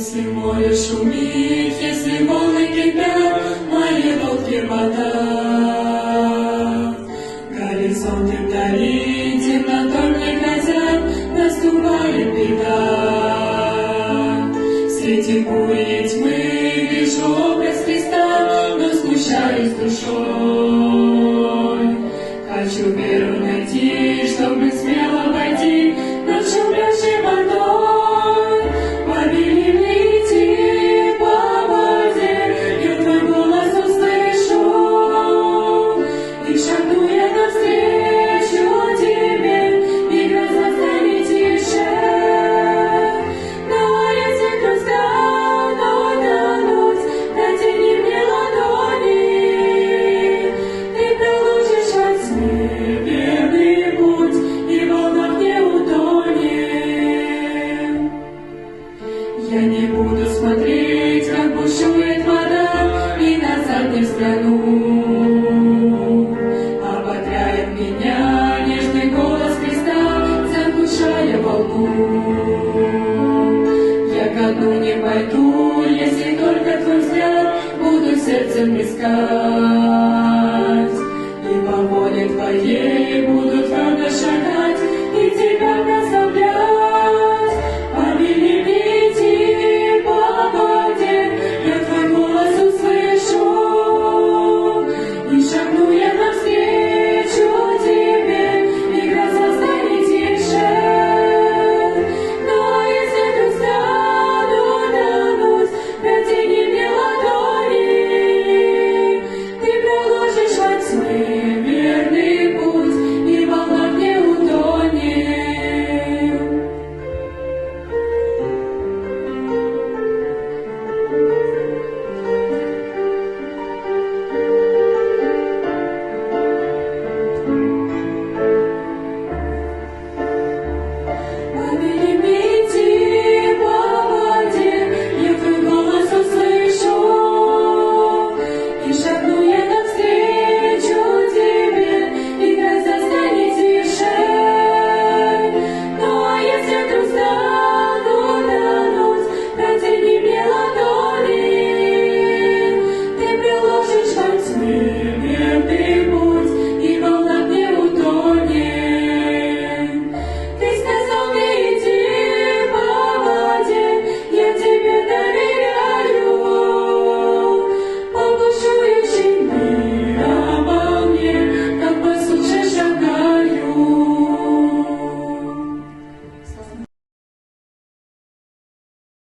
Если море шумит, если волны кипят, мои лодки вода. Горизонты вдали, темнотой мне грозят, наступает беда. В свете бури и тьмы вижу образ Христа, но смущаюсь душой. Хочу веру найти, чтобы смело войти над шумящей водой. Повели мне идти по воде, я твой голос услышу, и шагну я навстречу тебе, и гроза станет тише. Но если вдруг стану тонуть, протяни мне ладони, ты проложишь во тьме верный путь, и в волнах не утонет. Я не буду смотреть, как бушует вода, и назад не взгляну. Ободряет меня нежный голос Христа, заглушая волну. Я ко дну не пойду, если только твой взгляд буду сердцем близка.